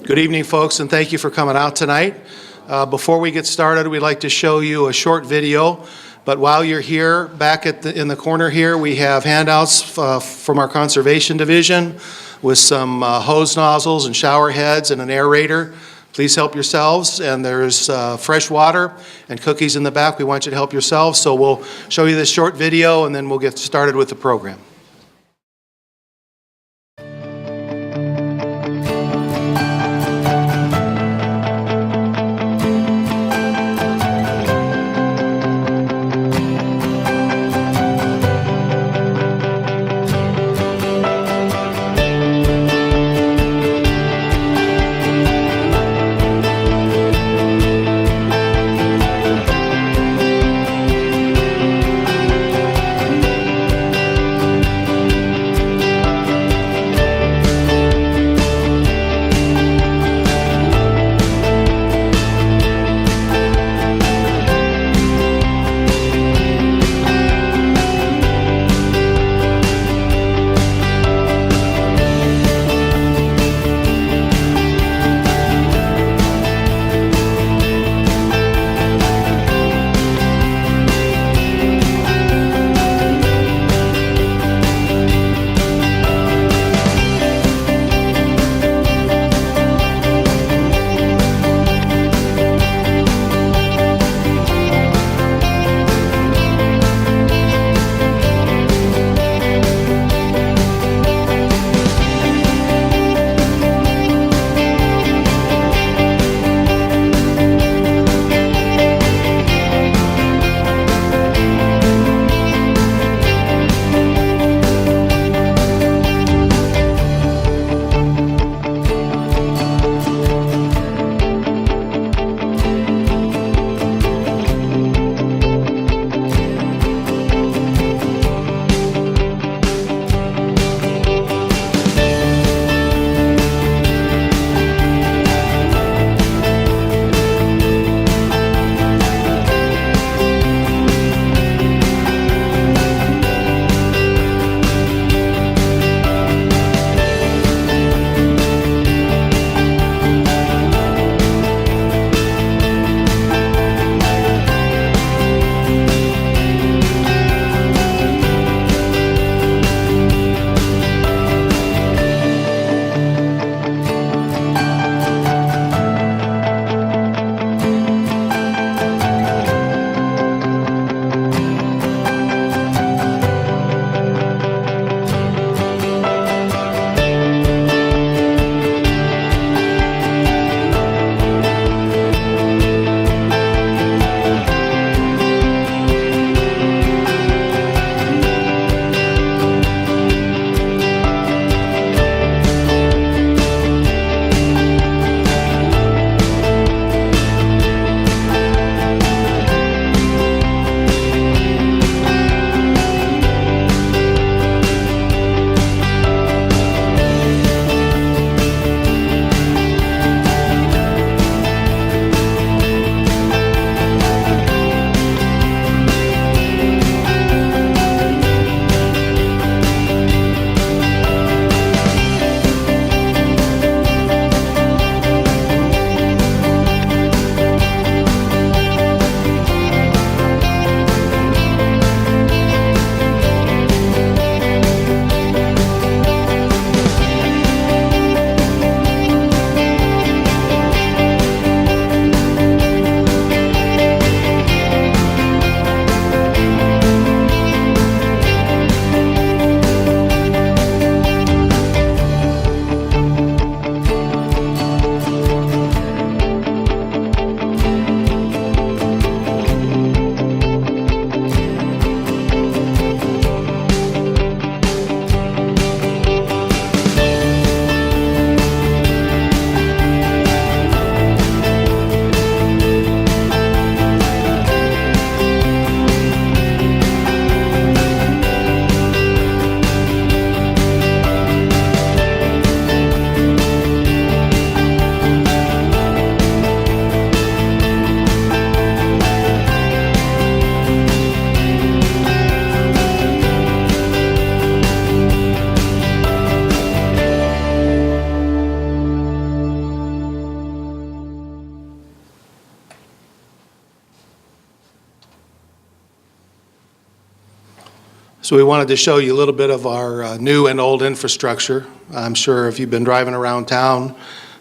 Good evening, folks, and thank you for coming out tonight. Before we get started, we'd like to show you a short video. But while you're here, back in the corner here, we have handouts from our conservation division with some hose nozzles and shower heads and an aerator. Please help yourselves. And there's fresh water and cookies in the back. We want you to help yourselves. So we'll show you this short video, and then we'll get started with the program. So we wanted to show you a little bit of our new and old infrastructure. I'm sure if you've been driving around town,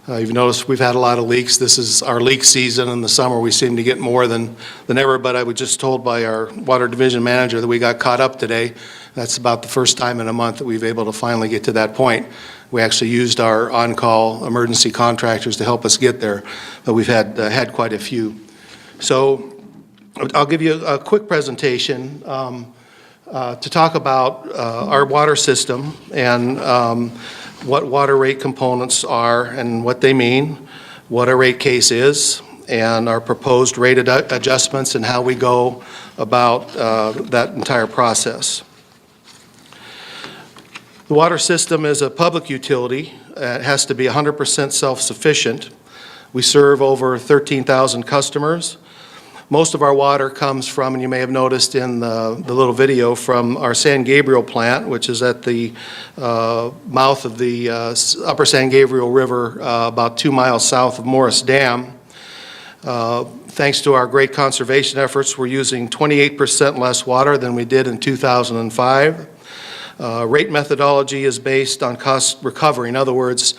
you've noticed we've had a lot of leaks. This is our leak season. In the summer, we seem to get more than ever, but I was just told by our water division manager that we got caught up today. That's about the first time in a month that we've able to finally get to that point. We actually used our on-call emergency contractors to help us get there, but we've had quite a few. So I'll give you a quick presentation to talk about our water system and what water rate components are and what they mean, what a rate case is, and our proposed rate adjustments and how we go about that entire process. The water system is a public utility. It has to be 100% self-sufficient. We serve over 13,000 customers. Most of our water comes from, and you may have noticed in the little video, from our San Gabriel plant, which is at the mouth of the upper San Gabriel River, about 2 miles south of Morris Dam. Thanks to our great conservation efforts, we're using 28% less water than we did in 2005. Rate methodology is based on cost recovery. In other words,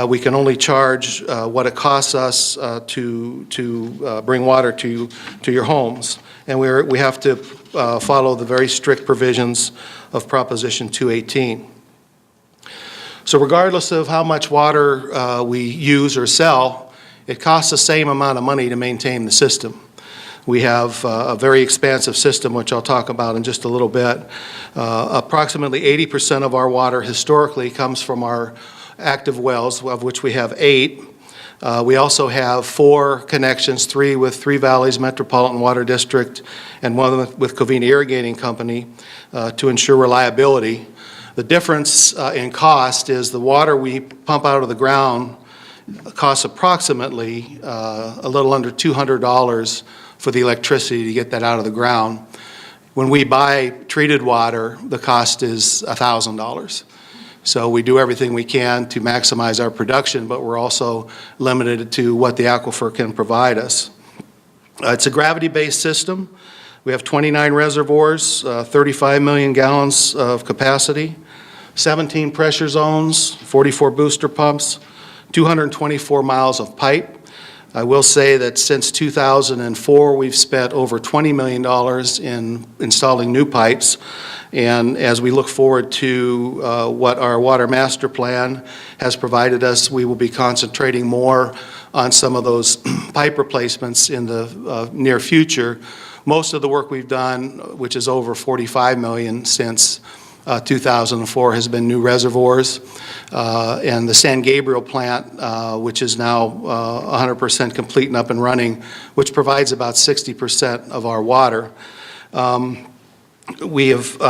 we can only charge what it costs us to bring water to your homes. And we have to follow the very strict provisions of Proposition 218. So regardless of how much water we use or sell, it costs the same amount of money to maintain the system. We have a very expansive system, which I'll talk about in just a little bit. Approximately 80% of our water historically comes from our active wells, of which we have 8. We also have 4 connections, 3 with Three Valleys Metropolitan Water District and 1 with Covina Irrigating Company to ensure reliability. The difference in cost is the water we pump out of the ground costs approximately a little under $200 for the electricity to get that out of the ground. When we buy treated water, the cost is $1,000. So we do everything we can to maximize our production, but we're also limited to what the aquifer can provide us. It's a gravity-based system. We have 29 reservoirs, 35 million gallons of capacity, 17 pressure zones, 44 booster pumps, 224 miles of pipe. I will say that since 2004, we've spent over $20 million in installing new pipes. And as we look forward to what our water master plan has provided us, we will be concentrating more on some of those pipe replacements in the near future. Most of the work we've done, which is over $45 million since 2004, has been new reservoirs. And the San Gabriel plant, which is now 100% complete and up and running, which provides about 60% of our water. We have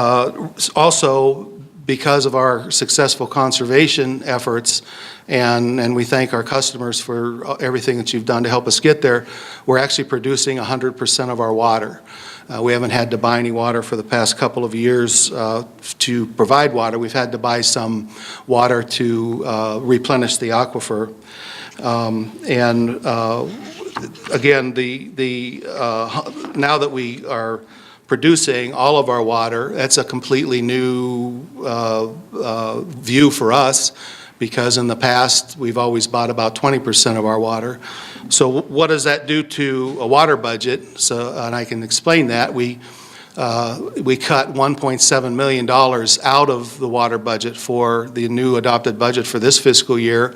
also, because of our successful conservation efforts, and we thank our customers for everything that you've done to help us get there, we're actually producing 100% of our water. We haven't had to buy any water for the past couple of years to provide water. We've had to buy some water to replenish the aquifer. Again, now that we are producing all of our water, that's a completely new view for us, because in the past we've always bought about 20% of our water. So what does that do to a water budget? And I can explain that. We cut $1.7 million out of the water budget for the new adopted budget for this fiscal year,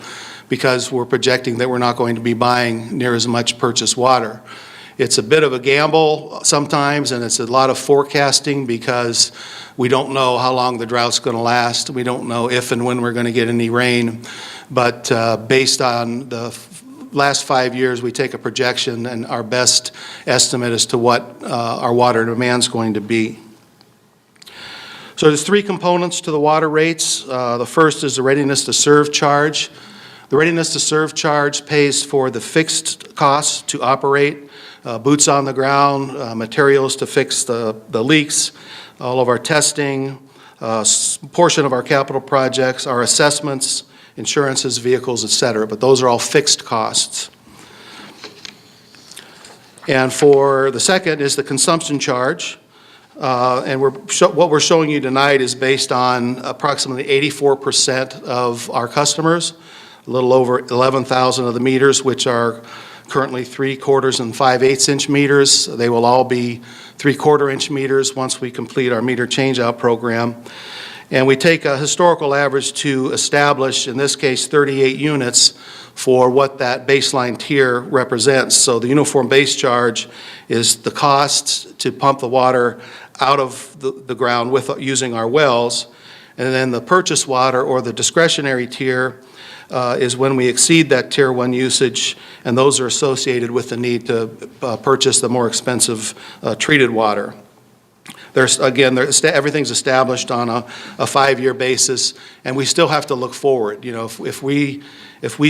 because we're projecting that we're not going to be buying near as much purchased water. It's a bit of a gamble sometimes, and it's a lot of forecasting, because we don't know how long the drought's going to last. We don't know if and when we're going to get any rain. But based on the last 5 years, we take a projection, and our best estimate as to what our water demand's going to be. So there's 3 components to the water rates. The first is the readiness to serve charge. The readiness to serve charge pays for the fixed costs to operate, boots on the ground, materials to fix the leaks, all of our testing, portion of our capital projects, our assessments, insurances, vehicles, et cetera. But those are all fixed costs. And for the second is the consumption charge. And what we're showing you tonight is based on approximately 84% of our customers, a little over 11,000 of the meters, which are currently 3/4 and 5/8 inch meters. They will all be 3/4 inch meters once we complete our meter changeout program. And we take a historical average to establish, in this case, 38 units for what that baseline tier represents. So the uniform base charge is the cost to pump the water out of the ground using our wells. And then the purchase water, or the discretionary tier, is when we exceed that Tier 1 usage, and those are associated with the need to purchase the more expensive treated water. Everything's established on a 5-year basis, and we still have to look forward. You know, if we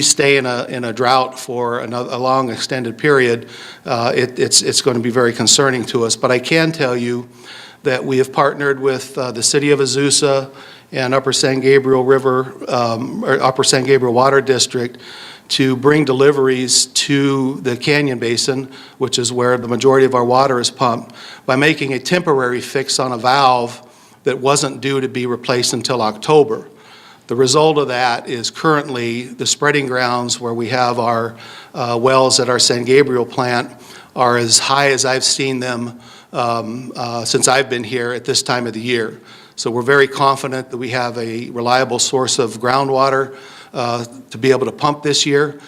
stay in a drought for a long extended period, it's going to be very concerning to us. But I can tell you that we have partnered with the City of Azusa and Upper San Gabriel Water District to bring deliveries to the Canyon Basin, which is where the majority of our water is pumped, by making a temporary fix on a valve that wasn't due to be replaced until October. The result of that is currently the spreading grounds where we have our wells at our San Gabriel plant are as high as I've seen them since I've been here at this time of the year. So we're very confident that we have a reliable source of groundwater to be able to pump this year,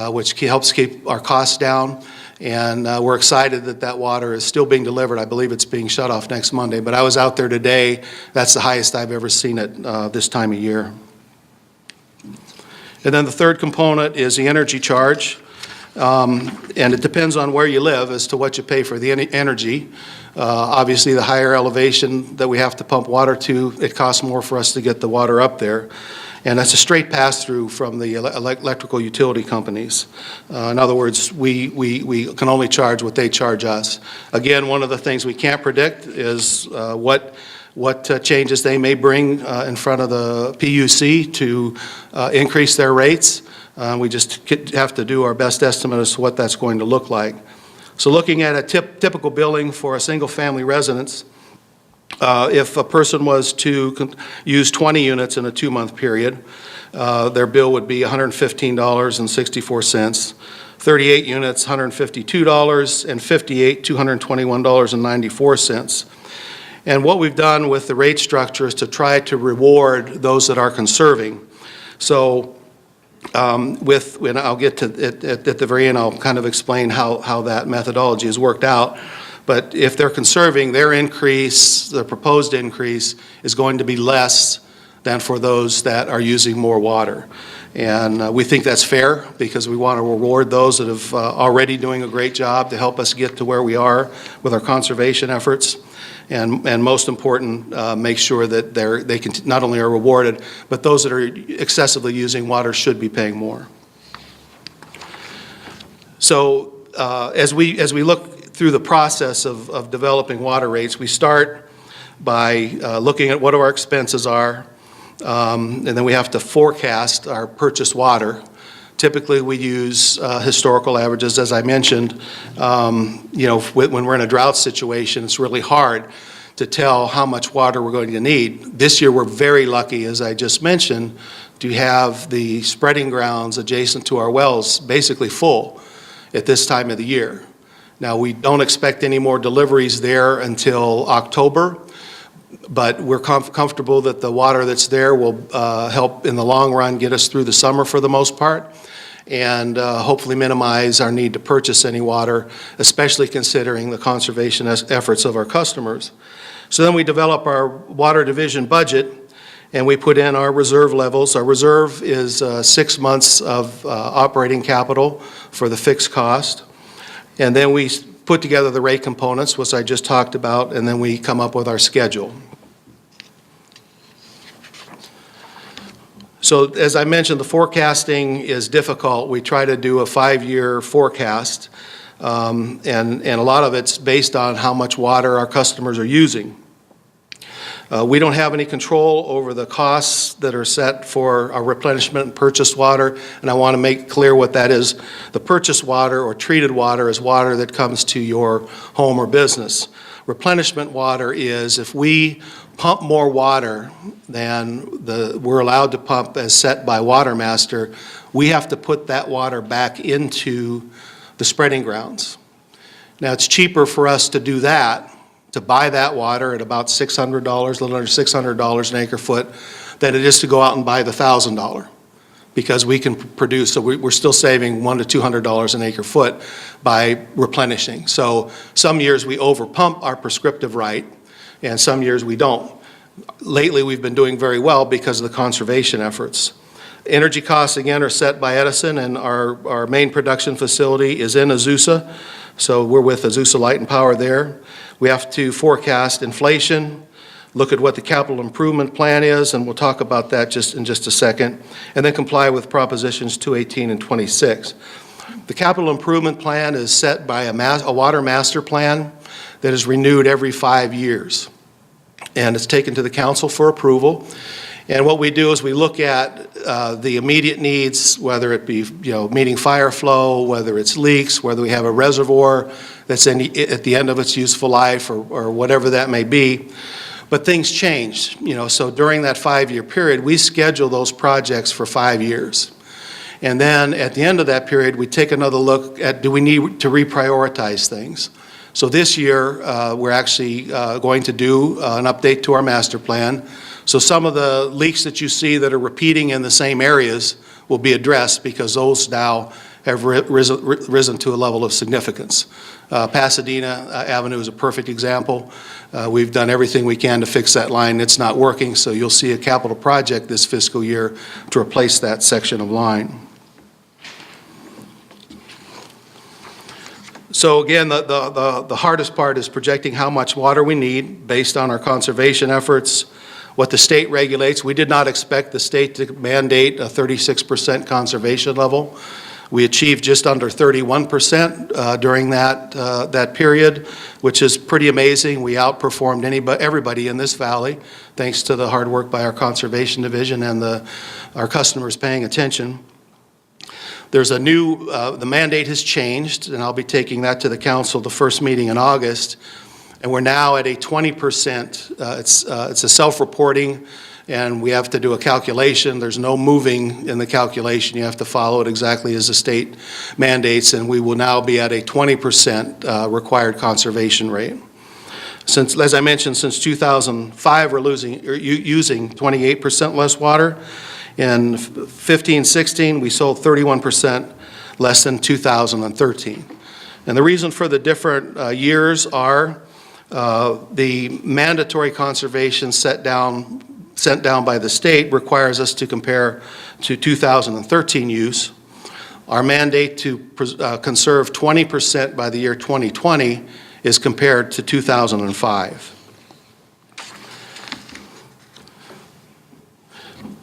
which helps keep our costs down. And we're excited that that water is still being delivered. I believe it's being shut off next Monday, but I was out there today. That's the highest I've ever seen it this time of year. And then the third component is the energy charge. And it depends on where you live as to what you pay for the energy. Obviously, the higher elevation that we have to pump water to, it costs more for us to get the water up there. And that's a straight pass-through from the electrical utility companies. In other words, we can only charge what they charge us. Again, one of the things we can't predict is what changes they may bring in front of the PUC to increase their rates. We just have to do our best estimate as to what that's going to look like. So looking at a typical billing for a single-family residence, if a person was to use 20 units in a 2-month period, their bill would be $115.64. 38 units, $152, and 58, $221.94. And what we've done with the rate structure is to try to reward those that are conserving. So when I'll get to it at the very end, I'll kind of explain how that methodology has worked out. But if they're conserving, their proposed increase is going to be less than for those that are using more water. And we think that's fair because we want to reward those that have already doing a great job to help us get to where we are with our conservation efforts. And most important, make sure that they can not only are rewarded, but those that are excessively using water should be paying more. So as we look through the process of developing water rates, we start by looking at what our expenses are, and then we have to forecast our purchased water. Typically, we use historical averages, as I mentioned. When we're in a drought situation, it's really hard to tell how much water we're going to need. This year, we're very lucky, as I just mentioned, to have the spreading grounds adjacent to our wells basically full at this time of the year. Now, we don't expect any more deliveries there until October, but we're comfortable that the water that's there will help in the long run get us through the summer for the most part, and hopefully minimize our need to purchase any water, especially considering the conservation efforts of our customers. So then we develop our water division budget, and we put in our reserve levels. Our reserve is 6 months of operating capital for the fixed cost. And then we put together the rate components, which I just talked about, and then we come up with our schedule. So as I mentioned, the forecasting is difficult. We try to do a 5-year forecast, and a lot of it's based on how much water our customers are using. We don't have any control over the costs that are set for our replenishment and purchased water, and I want to make clear what that is. The purchased water or treated water is water that comes to your home or business. Replenishment water is if we pump more water than we're allowed to pump as set by Water Master, we have to put that water back into the spreading grounds. Now, it's cheaper for us to do that, to buy that water at about $600, a little under $600 an acre foot, than it is to go out and buy the $1,000, because we can produce, so we're still saving $100 to $200 an acre foot by replenishing. So some years we overpump our prescriptive right, and some years we don't. Lately, we've been doing very well because of the conservation efforts. Energy costs, again, are set by Edison, and our main production facility is in Azusa, so we're with Azusa Light and Power there. We have to forecast inflation, look at what the capital improvement plan is, and we'll talk about that in just a second, and then comply with Propositions 218 and 26. The capital improvement plan is set by a water master plan that is renewed every 5 years, and it's taken to the council for approval. And what we do is we look at the immediate needs, whether it be meeting fire flow, whether it's leaks, whether we have a reservoir that's at the end of its useful life, or whatever that may be. But things change, so during that 5-year period, we schedule those projects for 5 years. And then at the end of that period, we take another look at, do we need to reprioritize things? So this year, we're actually going to do an update to our master plan. So some of the leaks that you see that are repeating in the same areas will be addressed, because those now have risen to a level of significance. Pasadena Avenue is a perfect example. We've done everything we can to fix that line. It's not working, so you'll see a capital project this fiscal year to replace that section of line. So again, the hardest part is projecting how much water we need based on our conservation efforts, what the state regulates. We did not expect the state to mandate a 36% conservation level. We achieved just under 31% during that period, which is pretty amazing. We outperformed everybody in this valley, thanks to the hard work by our conservation division and our customers paying attention. There's the mandate has changed, and I'll be taking that to the council the first meeting in August. And we're now at a 20%. It's a self-reporting, and we have to do a calculation. There's no moving in the calculation. You have to follow it exactly as the state mandates, and we will now be at a 20% required conservation rate. As I mentioned, since 2005, we're using 28% less water. In 15-16, we sold 31% less than 2013. And the reason for the different years are the mandatory conservation sent down by the state requires us to compare to 2013 use. Our mandate to conserve 20% by the year 2020 is compared to 2005.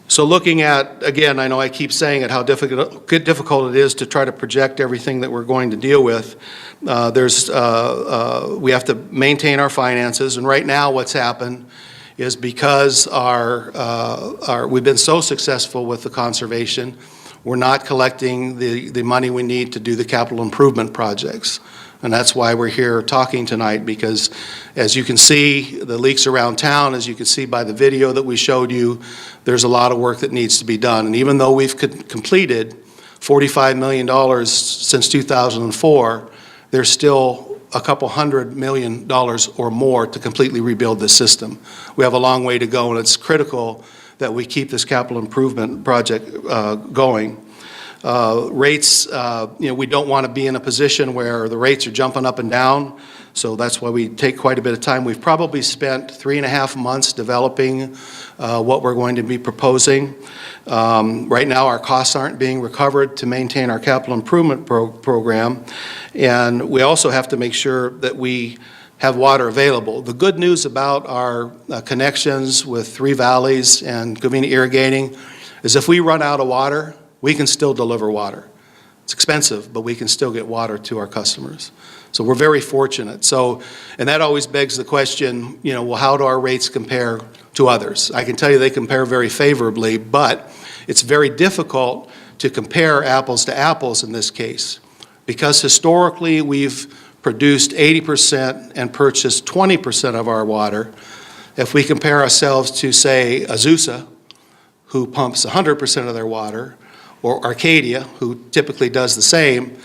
So looking at, again, I know I keep saying it, how difficult it is to try to project everything that we're going to deal with. We have to maintain our finances, and right now what's happened is because we've been so successful with the conservation, we're not collecting the money we need to do the capital improvement projects. And that's why we're here talking tonight, because as you can see, the leaks around town, as you can see by the video that we showed you, there's a lot of work that needs to be done. And even though we've completed $45 million since 2004, there's still a couple $100 million or more to completely rebuild the system. We have a long way to go, and it's critical that we keep this capital improvement project going. Rates, we don't want to be in a position where the rates are jumping up and down, so that's why we take quite a bit of time. We've probably spent 3.5 months developing what we're going to be proposing. Right now, our costs aren't being recovered to maintain our capital improvement program, and we also have to make sure that we have water available. The good news about our connections with Three Valleys and Covina Irrigating is if we run out of water, we can still deliver water. It's expensive, but we can still get water to our customers. So we're very fortunate. And that always begs the question, well, how do our rates compare to others? I can tell you they compare very favorably, but it's very difficult to compare apples to apples in this case, because historically we've produced 80% and purchased 20% of our water. If we compare ourselves to, say, Azusa, who pumps 100% of their water, or Arcadia, who typically does the same,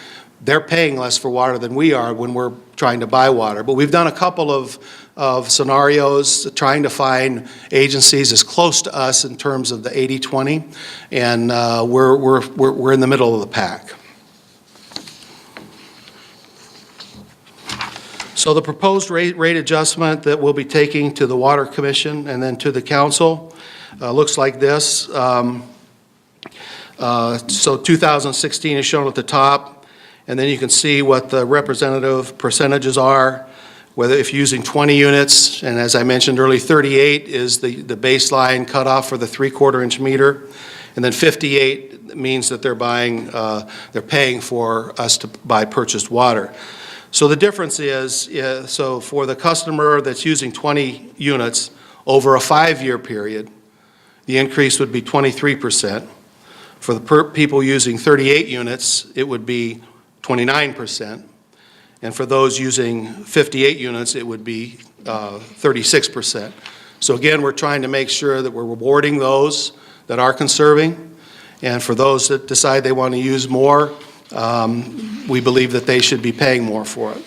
they're paying less for water than we are when we're trying to buy water. But we've done a couple of scenarios trying to find agencies as close to us in terms of the 80-20, and we're in the middle of the pack. So the proposed rate adjustment that we'll be taking to the Water Commission and then to the council looks like this. So 2016 is shown at the top, and then you can see what the representative percentages are, whether if using 20 units, and as I mentioned earlier, 38 is the baseline cutoff for the 3/4 inch meter, and then 58 means that they're paying for us to buy purchased water. So the difference is, so for the customer that's using 20 units over a 5-year period, the increase would be 23%. For the people using 38 units, it would be 29%. And for those using 58 units, it would be 36%. So again, we're trying to make sure that we're rewarding those that are conserving. And for those that decide they want to use more, we believe that they should be paying more for it.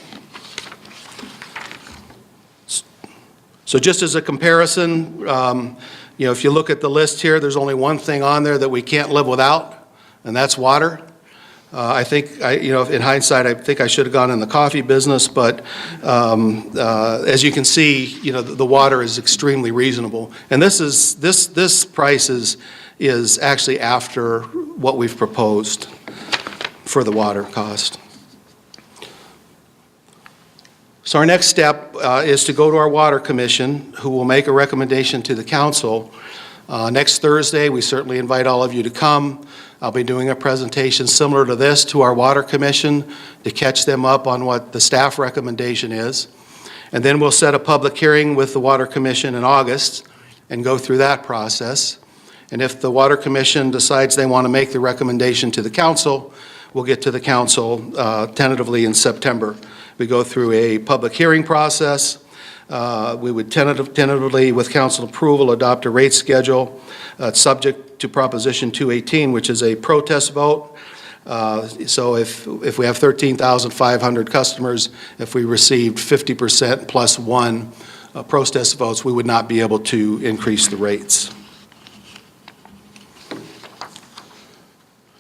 So just as a comparison, if you look at the list here, there's only one thing on there that we can't live without, and that's water. I think, in hindsight, I think I should have gone in the coffee business, but as you can see, the water is extremely reasonable. And this price is actually after what we've proposed for the water cost. So our next step is to go to our Water Commission, who will make a recommendation to the council. Next Thursday, we certainly invite all of you to come. I'll be doing a presentation similar to this to our Water Commission to catch them up on what the staff recommendation is. And then we'll set a public hearing with the Water Commission in August and go through that process. And if the Water Commission decides they want to make the recommendation to the council, we'll get to the council tentatively in September. We go through a public hearing process. We would tentatively, with council approval, adopt a rate schedule subject to Proposition 218, which is a protest vote. So if we have 13,500 customers, if we received 50% plus one protest votes, we would not be able to increase the rates.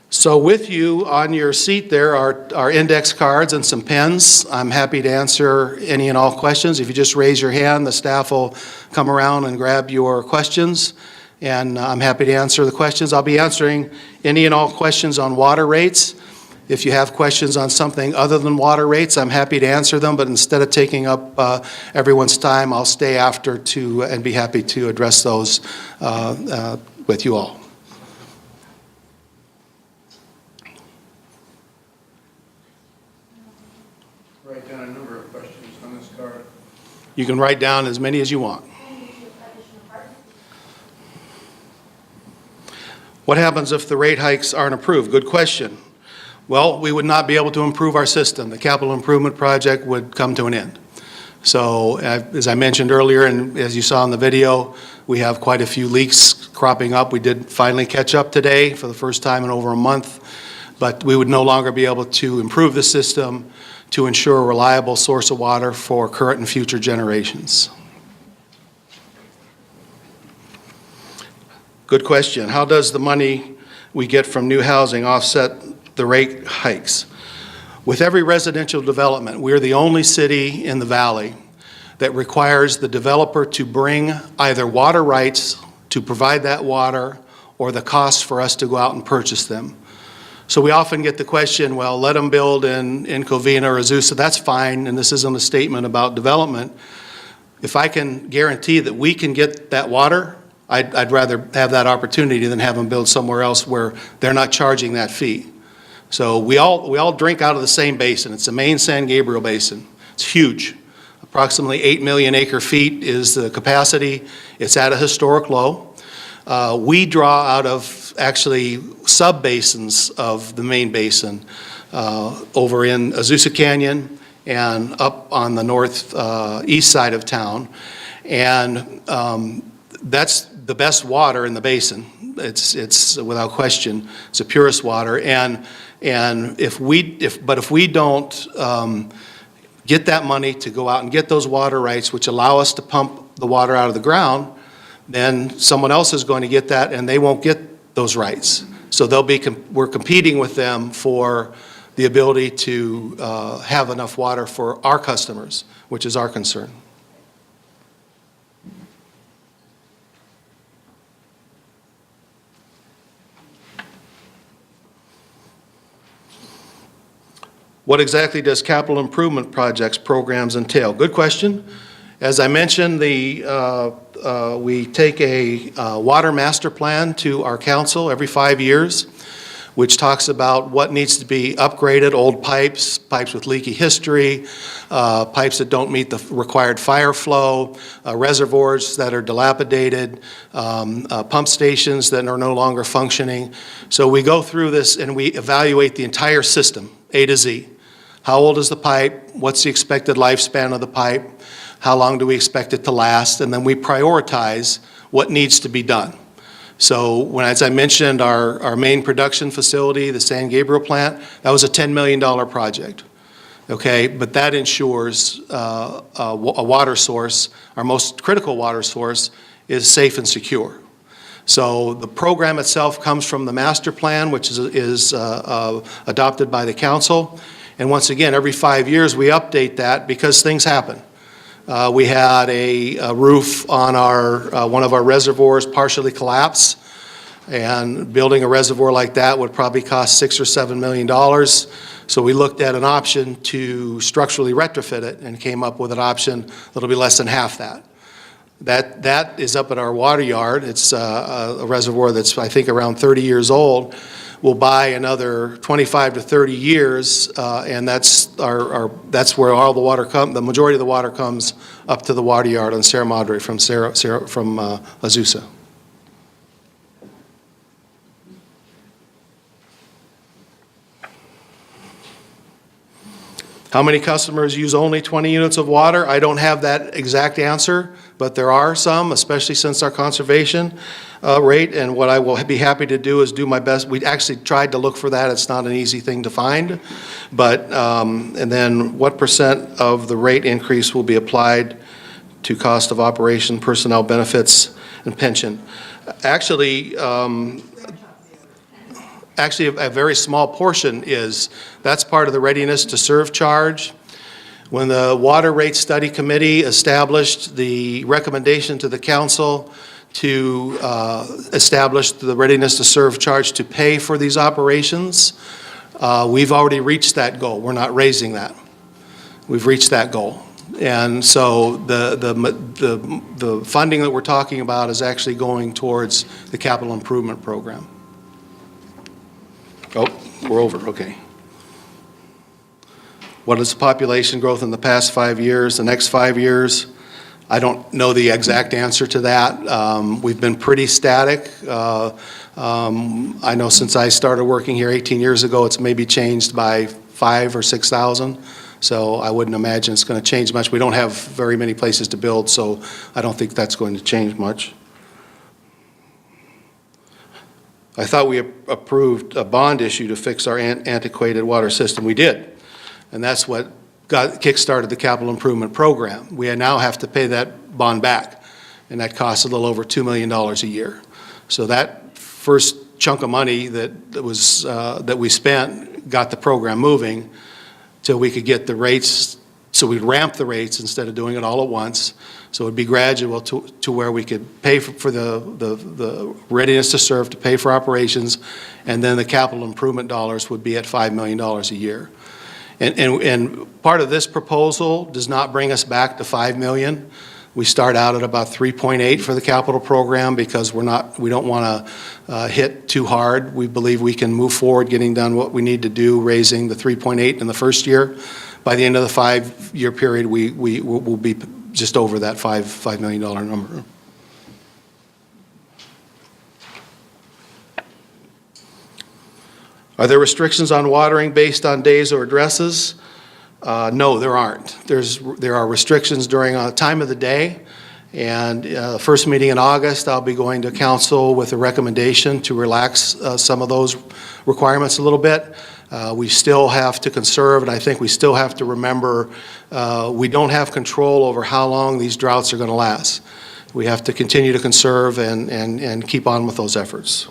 So with you on your seat there are index cards and some pens. I'm happy to answer any and all questions. If you just raise your hand, the staff will come around and grab your questions, and I'm happy to answer the questions. I'll be answering any and all questions on water rates. If you have questions on something other than water rates, I'm happy to answer them, but instead of taking up everyone's time, I'll stay after and be happy to address those with you all. Write down a number of questions on this card. You can write down as many as you want. What happens if the rate hikes aren't approved? Good question. Well, we would not be able to improve our system. The capital improvement project would come to an end. So as I mentioned earlier, and as you saw in the video, we have quite a few leaks cropping up. We did finally catch up today for the first time in over a month, but we would no longer be able to improve the system to ensure a reliable source of water for current and future generations. Good question. How does the money we get from new housing offset the rate hikes? With every residential development, we're the only city in the valley that requires the developer to bring either water rights to provide that water or the cost for us to go out and purchase them. So we often get the question, well, let them build in Covina or Azusa, that's fine, and this isn't a statement about development. If I can guarantee that we can get that water, I'd rather have that opportunity than have them build somewhere else where they're not charging that fee. So we all drink out of the same basin. It's the main San Gabriel Basin. It's huge. Approximately 8 million acre feet is the capacity. It's at a historic low. We draw out of actually sub-basins of the main basin over in Azusa Canyon, and up on the east side of town. And that's the best water in the basin. It's without question, it's the purest water. And if we don't get that money to go out and get those water rights, which allow us to pump the water out of the ground, then someone else is going to get that, and they won't get those rights. So we're competing with them for the ability to have enough water for our customers, which is our concern. What exactly does capital improvement projects programs entail? Good question. As I mentioned, we take a water master plan to our council every 5 years, which talks about what needs to be upgraded: old pipes, pipes with leaky history, pipes that don't meet the required fire flow, reservoirs that are dilapidated, pump stations that are no longer functioning. So we go through this and we evaluate the entire system, A to Z. How old is the pipe? What's the expected lifespan of the pipe? How long do we expect it to last? And then we prioritize what needs to be done. So as I mentioned, our main production facility, the San Gabriel plant, that was a $10 million project. Okay, but that ensures a water source, our most critical water source, is safe and secure. So the program itself comes from the master plan, which is adopted by the council. And once again, every 5 years we update that because things happen. We had a roof on one of our reservoirs partially collapse, and building a reservoir like that would probably cost $6 or $7 million. So we looked at an option to structurally retrofit it and came up with an option that'll be less than half that. That is up at our water yard. It's a reservoir that's, I think, around 30 years old. We'll buy another 25 to 30 years, and that's where all the water the majority of the water comes up to the water yard on Sierra Madre from Azusa. How many customers use only 20 units of water? I don't have that exact answer, but there are some, especially since our conservation rate. And what I will be happy to do is do my best. We actually tried to look for that. It's not an easy thing to find. But, and then what percent of the rate increase will be applied to cost of operation, personnel benefits, and pension? Actually, a very small portion that's part of the readiness to serve charge. When the Water Rate Study Committee established the recommendation to the council to establish the readiness to serve charge to pay for these operations, we've already reached that goal. We're not raising that. We've reached that goal. And so the funding that we're talking about is actually going towards the capital improvement program. Oh, we're over, okay. What is the population growth in the past 5 years, the next 5 years? I don't know the exact answer to that. We've been pretty static. I know since I started working here 18 years ago, it's maybe changed by 5,000 or 6,000. So I wouldn't imagine it's going to change much. We don't have very many places to build, so I don't think that's going to change much. I thought we approved a bond issue to fix our antiquated water system. We did. And that's what kick-started the capital improvement program. We now have to pay that bond back, and that costs a little over $2 million a year. So that first chunk of money that we spent got the program moving till we could get the rates. So we'd ramp the rates instead of doing it all at once. So it would be gradual to where we could pay for the readiness to serve, to pay for operations, and then the capital improvement dollars would be at $5 million a year. And part of this proposal does not bring us back to $5 million. We start out at about 3.8 for the capital program because we don't want to hit too hard. We believe we can move forward getting done what we need to do, raising the 3.8 in the first year. By the end of the 5-year period, we will be just over that $5 million number. Are there restrictions on watering based on days or addresses? No, there aren't. There are restrictions during a time of the day, and first meeting in August, I'll be going to council with a recommendation to relax some of those requirements a little bit. We still have to conserve, and I think we still have to remember we don't have control over how long these droughts are going to last. We have to continue to conserve and keep on with those efforts.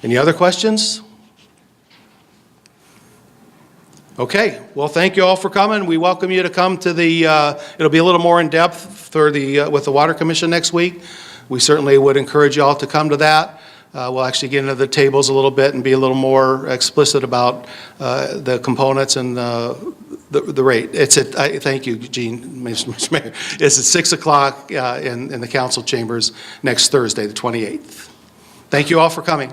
Any other questions? Okay, well, thank you all for coming. We welcome you to come to the, it'll be a little more in-depth for with the Water Commission next week. We certainly would encourage you all to come to that. We'll actually get into the tables a little bit and be a little more explicit about the components and the rate. It's at, thank you, Gene, Mr. Mayor. It's at 6 o'clock in the council chambers next Thursday, the 28th. Thank you all for coming.